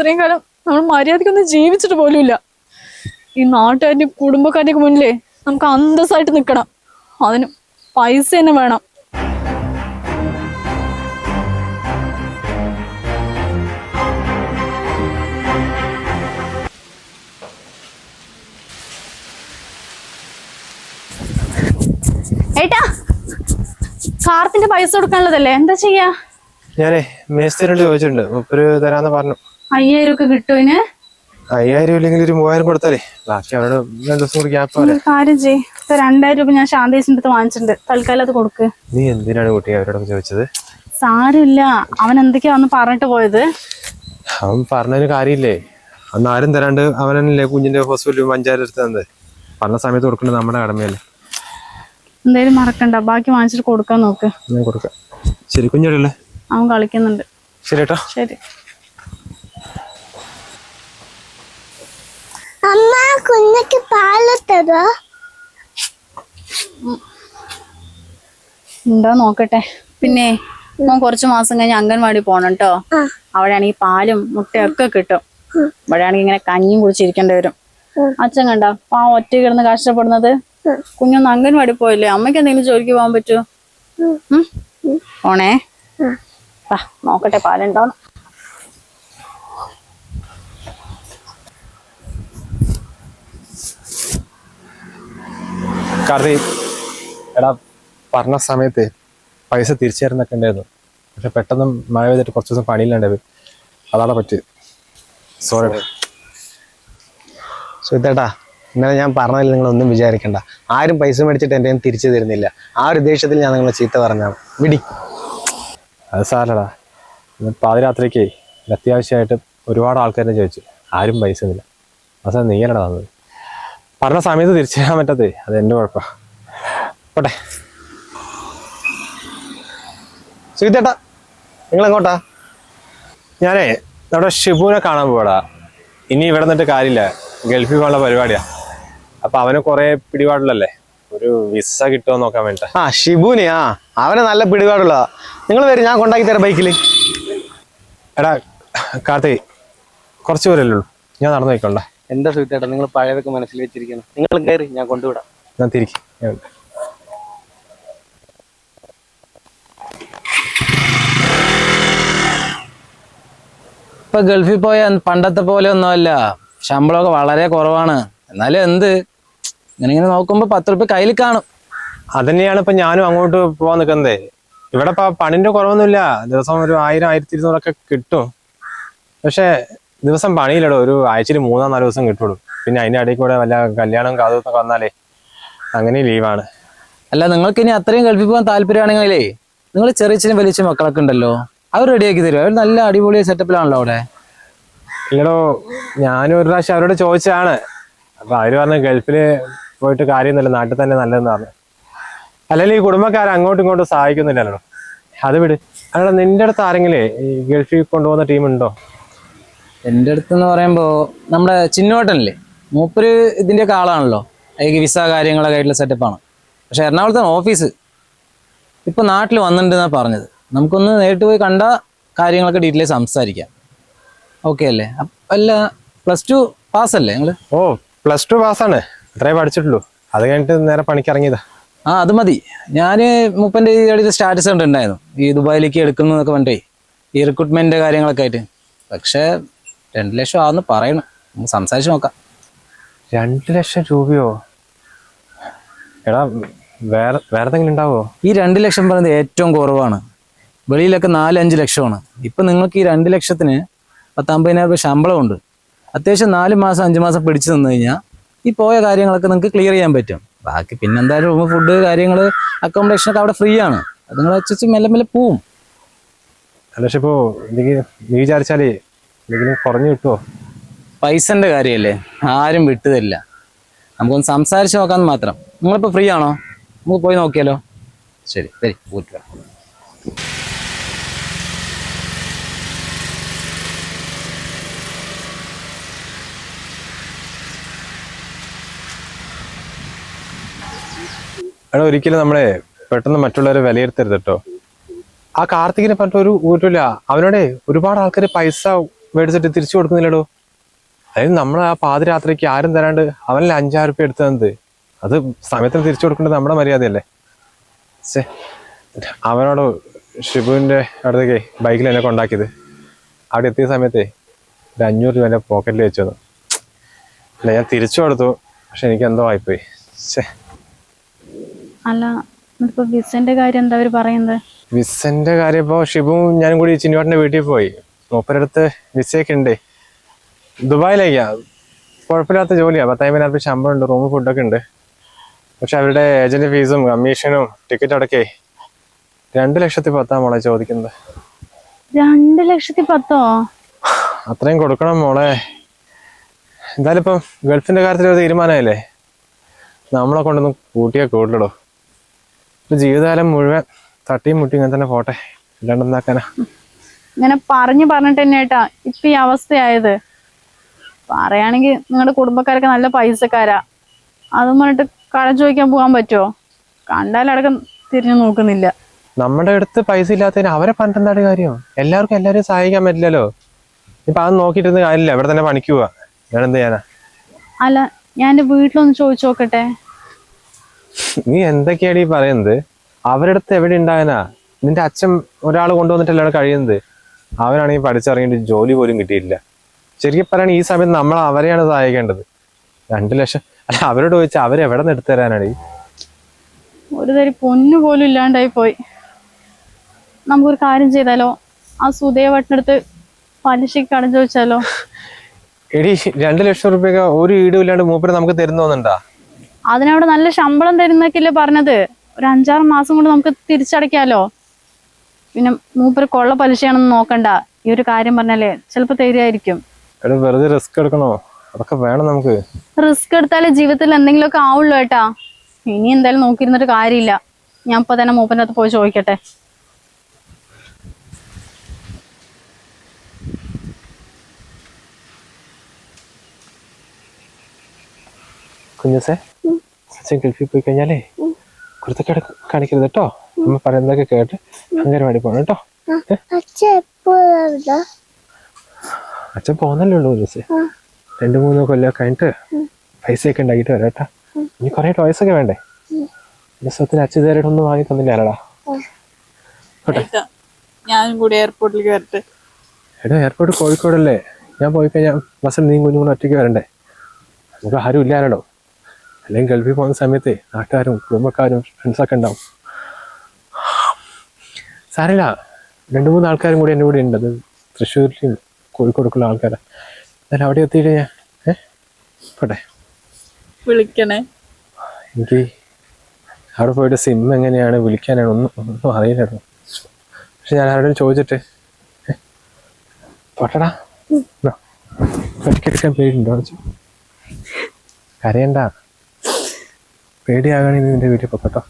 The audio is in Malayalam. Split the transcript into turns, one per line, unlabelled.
ഇത്രയും കാലം നമ്മൾ മര്യാദക്കൊന്നും ജീവിച്ചിട്ട് പോലുമില്ല. ഈ നാട്ടുകാരുടെയും കുടുംബക്കാരുടെയൊക്കെ മുന്നിലേ നമുക്ക് അന്തസ്സായിട്ട് നിൽക്കണം. അതിന് പൈസ തന്നെ വേണം. ഏട്ടാ, കാർത്തിന്റെ പൈസ കൊടുക്കാനുള്ളതല്ലേ, എന്താ ചെയ്യാ?
ഞാനേ മേസ്തിരിയോട് ചോദിച്ചിട്ടുണ്ട്, മുപ്പര് തരാന്ന് പറഞ്ഞു.
5000 ഒക്കെ കിട്ടുവിന്?
5000 ഇല്ലെങ്കിൽ ഒരു 3000 കൊടുത്താലേ ബാക്കി അവരോട് 2 ദിവസം കൂടി ഗ്യാപ്പ്.
കാര്യം ചെയ്യ്, 2000 രൂപ ഞാൻ ശാന്തേശിന്റെ അടുത്ത് വാങ്ങിച്ചിട്ടുണ്ട്, തൽക്കാലം അത് കൊടുക്ക്.
നീ എന്തിനാണ് കുട്ടി അവരോടൊക്കെ ചോദിച്ചത്?
സാരമില്ല, അവൻ എന്തൊക്കെയാ വന്ന് പറഞ്ഞിട്ട് പോയത്.
അവൻ പറഞ്ഞൊരു കാര്യമില്ലേ, അന്ന് ആരും തരാണ്ട് അവനല്ലേ കുഞ്ഞിന്റെ ഹോസ്പിറ്റലിൽ 5000 എടുത്ത് തന്നത്. പറഞ്ഞ സമയത്ത് കൊടുക്കേണ്ടത് നമ്മുടെ കടമയല്ലേ.
എന്തായാലും മറക്കണ്ട, ബാക്കി വാങ്ങിച്ചിട്ട് കൊടുക്കാൻ നോക്ക്.
ഞാൻ കൊടുക്കാം. ശരി കുഞ്ഞോടല്ലേ?
അവൻ കളിക്കുന്നുണ്ട്.
ശരി ഏട്ടാ.
ശരി.
അമ്മ കുഞ്ഞിക്ക് പാല് തരോ?
എന്താ നോക്കട്ടെ. പിന്നെ ഞാൻ കുറച്ചു മാസം കഴിഞ്ഞ് അംഗൻവാടി പോണം കേട്ടോ. അവിടെ ആണെങ്കിൽ പാലും മുട്ടയൊക്കെ കിട്ടും. ഇവിടെ ആണെങ്കിൽ ഇങ്ങനെ കഞ്ഞിയും കുടിച്ചിരിക്കേണ്ടി വരും. അച്ഛൻ കണ്ട ആ ഒറ്റ കിടന്ന് കഷ്ടപ്പെടുന്നത്. കുഞ്ഞൊന്ന് അംഗൻവാടി പോയില്ലേ, അമ്മയ്ക്ക് എന്തെങ്കിലും ജോലിക്ക് പോകാൻ പറ്റുമോ? പോണേ. നോക്കട്ടെ പാലുണ്ടോ.
കാർത്തി, എടാ പറഞ്ഞ സമയത്ത് പൈസ തിരിച്ചു തരുന്നൊക്കെ ഉണ്ടായിരുന്നു. പക്ഷെ പെട്ടെന്ന് മഴ പെയ്തിട്ട് കുറച്ച് ദിവസം പണിയില്ലാണ്ടായി, അതാണ് പറ്റിയത്. സോറി
സുഹൃത്തേട്ടാ. ഇന്നലെ ഞാൻ പറഞ്ഞതിൽ നിങ്ങളൊന്നും വിചാരിക്കണ്ട. ആരും പൈസ മേടിച്ചിട്ട് എൻ്റെ തിരിച്ചു തരുന്നില്ല. ആ ഒരു ദേഷ്യത്തിൽ ഞാൻ നിങ്ങളെ ചീത്ത പറഞ്ഞാണ്. വിടി.
അത് സാരടാ. പാതിരാത്രിക്ക് അത്യാവശ്യമായിട്ട് ഒരുപാട് ആൾക്കാരെ ചോദിച്ചു, ആരും പൈസ ഒന്നുമില്ല. അവസാനം നീയല്ലടാ തന്നത്. പറഞ്ഞ സമയത്ത് തിരിച്ചു തരാൻ പറ്റത്തേ, അത് എൻ്റെ കുഴപ്പം. പോട്ടെ.
സുഹൃത്തേട്ടാ, നിങ്ങളെങ്ങോട്ടാ?
ഞാനേ നമ്മുടെ ഷിബുവിനെ കാണാൻ പോടാ. ഇനി ഇവിടെ നിന്നിട്ട് കാര്യമില്ല, ഗൾഫിൽ പോകാനുള്ള പരിപാടിയാ. അപ്പൊ അവന് കുറെ പിടിപാടില്ലല്ലേ, ഒരു വിസ കിട്ടുമോ നോക്കാൻ വേണ്ട.
ആ ഷിബുനെ, അവനെ നല്ല പിടിപാടുള്ള. നിങ്ങൾ വരും, ഞാൻ കൊണ്ടാക്കി തരാം ബൈക്കിൽ.
എടാ കാർത്തി, കുറച്ച് പേരല്ലേ ഉള്ളൂ, ഞാൻ നടന്നു പോയിക്കൊള്ളേ.
എന്താ സുഹൃത്തേട്ടാ, നിങ്ങൾ പഴയതൊക്കെ മനസ്സിൽ വെച്ചിരിക്കണം. നിങ്ങൾ കയറി, ഞാൻ കൊണ്ടുവിടാം.
ഞാൻ തിരിക്കും.
ഇപ്പൊ ഗൾഫിൽ പോയ പണ്ടത്തെ പോലെ ഒന്നുമല്ല, ശമ്പളമൊക്കെ വളരെ കുറവാണ്. എന്നാലും എന്ത്, ഇങ്ങനെ നോക്കുമ്പോ 10 രൂപ കയ്യിൽ കാണും.
അതന്നെയാണ് ഇപ്പൊ ഞാനും അങ്ങോട്ട് പോവാൻ നിൽക്കുന്നതേ. ഇവിടെ ഇപ്പൊ പണിന്റെ കുറവൊന്നുമില്ല, ദിവസം ഒരു 1000, 1200 കിട്ടും. പക്ഷെ ദിവസം പണിയില്ലടോ, ഒരു ആഴ്ചയിൽ 3-4 ദിവസം കിട്ടുള്ളൂ. പിന്നെ അതിന്റെ ഇടയിൽ കൂടെ വല്ല കല്യാണം കാതൊക്കെ വന്നാലേ അങ്ങനെ ലീവാണ്.
അല്ല, നിങ്ങൾക്ക് ഇനി അത്രയും ഗൾഫിൽ പോകാൻ താല്പര്യമാണെങ്കിലേ നിങ്ങൾ ചെറിയ വലിയ മക്കളൊക്കെ ഉണ്ടല്ലോ, അവർ റെഡിയാക്കി തരും. അവർ നല്ല അടിപൊളി സെറ്റപ്പിലാണല്ലോ അവിടെ.
ഇല്ലടോ, ഞാനും ഒരു പ്രാവശ്യം അവരോട് ചോദിച്ചതാണ്. അപ്പൊ അവര് പറഞ്ഞു ഗൾഫില് പോയിട്ട് കാര്യമൊന്നുമില്ല, നാട്ടിൽ തന്നെ നല്ലതെന്ന് പറഞ്ഞു. അല്ലെങ്കിൽ ഈ കുടുംബക്കാരെ അങ്ങോട്ടും ഇങ്ങോട്ടും സഹായിക്കുന്നില്ലല്ലോ. അത് വിട്. അവിടെ നിന്റെ അടുത്ത് ആരെങ്കിലും ഈ ഗൾഫിൽ കൊണ്ടുപോകുന്ന ടീമുണ്ടോ?
എൻ്റെ അടുത്തെന്ന് പറയുമ്പോൾ നമ്മുടെ ചിന്നോട്ടനല്ലേ, മൂപ്പര് ഇതിൻ്റെയൊക്കെ ആളാണല്ലോ. അതിലേക്ക് വിസ കാര്യങ്ങളൊക്കെ ആയിട്ടുള്ള സെറ്റപ്പാണ്. പക്ഷെ എറണാകുളത്താണ് ഓഫീസ്. ഇപ്പൊ നാട്ടിൽ വന്നിട്ടുണ്ടെന്നാണ് പറഞ്ഞത്. നമുക്കൊന്ന് നേരിട്ട് പോയി കണ്ട കാര്യങ്ങളൊക്കെ ഡീറ്റെയിൽ സംസാരിക്കാം. ഓക്കെ അല്ലേ? അല്ല, +2 പാസ്സല്ലേ നിങ്ങൾ?
ഓ, +2 പാസ്സാണ്. ഇത്രേ പഠിച്ചിട്ടുള്ളൂ. അത് കഴിഞ്ഞിട്ട് നേരെ പണിക്കിറങ്ങിയതാ.
അത് മതി. ഞാൻ മൂപ്പൻ്റെ ഈ സ്റ്റാറ്റസ് കണ്ടിട്ടുണ്ടായിരുന്നു, ഈ ദുബായിലേക്ക് എടുക്കുന്നതൊക്കെ വേണ്ടേ, ഈ റിക്രൂട്ട്മെന്റ് കാര്യങ്ങളൊക്കെ ആയിട്ട്. പക്ഷെ 2 ലക്ഷം ആണെന്ന് പറയണം. നമുക്ക് സംസാരിച്ച് നോക്കാം.
2 ലക്ഷം രൂപയോ? എടാ, വേറെ എന്തെങ്കിലും ഉണ്ടാവോ?
ഈ 2 ലക്ഷം പറയുന്നത് ഏറ്റവും കുറവാണ്. വെളിയിലൊക്കെ 4-5 ലക്ഷമാണ്. ഇപ്പൊ നിങ്ങൾക്ക് ഈ 2 ലക്ഷത്തിന് 10-50,000 രൂപ ശമ്പളമുണ്ട്. അത്യാവശ്യം 4 മാസം 5 മാസം പിടിച്ചു നിന്ന് കഴിഞ്ഞാൽ ഈ പോയ കാര്യങ്ങളൊക്കെ നിങ്ങൾക്ക് ക്ലിയർ ചെയ്യാൻ പറ്റും. ബാക്കി പിന്നെന്തായാലും റൂം, ഫുഡ്, കാര്യങ്ങൾ, അക്കോമഡേഷനൊക്കെ അവിടെ ഫ്രീ ആണ്. അത് നിങ്ങൾ വെച്ച് മെല്ലെ പോവും.
പക്ഷെ ഇപ്പോ നീ വിചാരിച്ചാലേ എന്തെങ്കിലും കുറഞ്ഞു കിട്ടുമോ?
പൈസന്റെ കാര്യമല്ലേ, ആരും വിട്ടുതരില്ല. നമുക്കൊന്ന് സംസാരിച്ച് നോക്കാന്ന് മാത്രം. നിങ്ങളിപ്പോൾ ഫ്രീ ആണോ? നമുക്ക് പോയി നോക്കിയാലോ? ശരി, വരി.
എടാ, ഒരിക്കലും നമ്മളെ പെട്ടെന്ന് മറ്റുള്ളവരെ വിലയിരുത്തരുത് കേട്ടോ. ആ കാർത്തികിനെ പറഞ്ഞിട്ട് ഒരു ഊരില്ല. അവനോടെ ഒരുപാട് ആൾക്കാർ പൈസ മേടിച്ചിട്ട് തിരിച്ചു കൊടുക്കുന്നില്ലടോ. അതായത് നമ്മൾ ആ പാതിരാത്രിക്ക് ആരും തരാണ്ട് അവനല്ലേ 5,000 റുപ്യ എടുത്തു തന്നത്. അത് സമയത്തിന് തിരിച്ചു കൊടുക്കേണ്ടത് നമ്മുടെ മര്യാദയല്ലേ. ശേ, അവനോട് ഷിബുവിൻ്റെ അടുത്തേക്ക് ബൈക്കിൽ എന്നെ കൊണ്ടാക്കിയത്. അവിടെ എത്തിയ സമയത്തേ ഒരു 500 രൂപ എൻ്റെ പോക്കറ്റിൽ വെച്ചു തന്നു. അല്ല, ഞാൻ തിരിച്ചു കൊടുത്തു, പക്ഷെ എനിക്ക് എന്തോ ആയിപ്പോയി. ശേ.
അല്ല, ഇപ്പൊ വിസന്റെ കാര്യം എന്താ അവര് പറയുന്നത്?
വിസന്റെ കാര്യം ഇപ്പോൾ ഷിബുവും ഞാനും കൂടി ചിന്നുവാട്ടിൻ്റെ വീട്ടിൽ പോയി. മൂപ്പരടുത്ത് വിസയൊക്കെ ഉണ്ട്. ദുബായിലേക്കാ. കുഴപ്പമില്ലാത്ത ജോലിയാണ്. 10,000 രൂപ ശമ്പളം ഉണ്ട്, റൂം ഫുഡൊക്കെ ഉണ്ട്. പക്ഷെ അവരുടെ ഏജന്റ് ഫീസും കമ്മീഷനും ടിക്കറ്റ് അടക്കേ 2,10,000 മോളെ ചോദിക്കുന്നത്.
2,10,000?
അത്രയും കൊടുക്കണം മോളെ. എന്തായാലും ഇപ്പം ഗൾഫിന്റെ കാര്യത്തിൽ ഒരു തീരുമാനമായില്ലേ, നമ്മളെ കൊണ്ടൊന്നും കൂട്ടിയാൽ കൂടുതലോ. ജീവിതകാലം മുഴുവൻ തട്ടിയും മുട്ടി ഇങ്ങനെ തന്നെ പോട്ടെ, അല്ലാണ്ട് എന്താക്കാനാ.
ഇങ്ങനെ പറഞ്ഞിട്ട് തന്നെ ഏട്ടാ ഇപ്പൊ ഈ അവസ്ഥയായത്. പറയാണെങ്കിൽ നിങ്ങളുടെ കുടുംബക്കാരൊക്കെ നല്ല പൈസക്കാരാ. അതും പറഞ്ഞിട്ട് കടം ചോദിക്കാൻ പോകാൻ പറ്റുമോ? കണ്ടാലടക്കം തിരിഞ്ഞു നോക്കുന്നില്ല.
നമ്മുടെ അടുത്ത് പൈസ ഇല്ലാത്തതിന് അവരെ പറഞ്ഞിട്ടെന്താണ് കാര്യം? എല്ലാവർക്കും എല്ലാവരും സഹായിക്കാൻ പറ്റില്ലല്ലോ. ഇപ്പൊ അത് നോക്കിയിട്ടൊന്നും കാര്യമില്ല, ഇവിടെ തന്നെ പണിക്ക് പോവാ. ഞാൻ എന്ത് ചെയ്യാനാ?
അല്ല, ഞാൻ എന്റെ വീട്ടിലൊന്ന് ചോദിച്ചു നോക്കട്ടെ.
നീ എന്തൊക്കെയാണ് ഈ പറയുന്നത്? അവരുടെ അടുത്ത് എവിടെ ഉണ്ടാകാനാ? നിന്റെ അച്ഛൻ ഒരാൾ കൊണ്ടുവന്നിട്ടല്ലേ അവിടെ കഴിയുന്നത്. അവനാണെങ്കിൽ പഠിച്ചിറങ്ങിയിട്ട് ജോലി പോലും കിട്ടിയില്ല. ശരിക്കും പറയുകയാണെങ്കിൽ ഈ സമയത്ത് നമ്മൾ അവരെയാണ് സഹായിക്കേണ്ടത്. 2 ലക്ഷം അല്ല, അവരോട് ചോദിച്ചാൽ അവരെവിടെ നിന്ന് എടുത്തു തരാനാണ്?
ഒരു തരി പൊന്നു പോലും ഇല്ലാണ്ടായി പോയി. നമുക്കൊരു കാര്യം ചെയ്താലോ? ആ സുധേവട്ടിനടുത്ത് പലിശക്ക് കടം ചോദിച്ചാലോ?
എടി, 2 ലക്ഷം റുപ്യൊക്കെ ഒരു ഈടും ഇല്ലാണ്ട് മൂപ്പര് നമുക്ക് തരുന്നോന്നുണ്ടാ?
അതിനവിടെ നല്ല ശമ്പളം തരുന്നൊക്കെയല്ലേ പറഞ്ഞത്. ഒരു 5-6 മാസം കൊണ്ട് നമുക്ക് തിരിച്ചടയ്ക്കാലോ. പിന്നെ മൂപ്പര് കൊള്ള പലിശയാണെന്ന് നോക്കണ്ട. ഈ ഒരു കാര്യം പറഞ്ഞാലേ ചിലപ്പോ തരുമായിരിക്കും.
എടാ, വെറുതെ റിസ്ക് എടുക്കണോ? അതൊക്കെ വേണം നമുക്ക്.
റിസ്ക് എടുത്താലേ ജീവിതത്തിൽ എന്തെങ്കിലുമൊക്കെ ആവുള്ളൂ ഏട്ടാ. ഇനി എന്തായാലും നോക്കിയിരുന്നിട്ട് കാര്യമില്ല. ഞാൻ ഇപ്പൊ തന്നെ മൂപ്പൻ്റെ അടുത്ത് പോയി ചോദിക്കട്ടെ.
കുഞ്ഞുസേ, അച്ഛൻ ഗൾഫിൽ പോയി കഴിഞ്ഞാലേ കുരുത്തക്കേട് കാണിക്കരുത് കേട്ടോ. അമ്മ പറയുന്നതൊക്കെ കേട്ട് അംഗനവാടി പോണം കേട്ടോ. അച്ഛൻ പോന്നല്ലേ ഉള്ളൂ ഒരു ദിവസം. 2-3 കൊല്ലം കഴിഞ്ഞിട്ട് പൈസയൊക്കെ ഉണ്ടാക്കിയിട്ട് വരാം കേട്ടാ. ഇനി കുറെ ടോയ്സ് ഒക്കെ വേണ്ടേ? ദിവസത്തിന് അച്ഛൻ ഇതുവരെ ഒന്നും വാങ്ങി തന്നില്ലടാ.
ഞാനും കൂടി എയർപോർട്ടിലേക്ക് വരട്ടെ.
എടാ, എയർപോർട്ട് കോഴിക്കോടല്ലേ. ഞാൻ പോയി കഴിഞ്ഞാൽ ബസ്സിൽ നീ കുഞ്ഞും കൂടെ ഒറ്റയ്ക്ക് വരണ്ടേ? നമുക്ക് ആരും ഇല്ലാലോ. അല്ലെങ്കിൽ ഗൾഫിൽ പോകുന്ന സമയത്ത് നാട്ടുകാരും കുടുംബക്കാരും ഫ്രണ്ട്സൊക്കെ ഉണ്ടാവും. സാരമില്ല, 2-3 ആൾക്കാരും കൂടി എൻ്റെ കൂടെ ഉണ്ട്. അത് തൃശ്ശൂരിലും കോഴിക്കോടൊക്കെയുള്ള ആൾക്കാരാണ്. എന്നാലും അവിടെ എത്തിയിട്ട് ഞാൻ പോട്ടെ.
വിളിക്കണേ.
എനിക്ക് അവിടെ പോയിട്ട് സിം എങ്ങനെയാണ് വിളിക്കാനാണ് ഒന്നും അറിയില്ലായിരുന്നു. പക്ഷെ ഞാൻ ആരോടും ചോദിച്ചിട്ട് പോട്ടടാ. ഒറ്റയ്ക്കെടുക്കാൻ പേടിയുണ്ടോ? കരയണ്ട, പേടിയാകണമെങ്കിൽ നിന്റെ വീട്ടിൽ പോട്ടോ.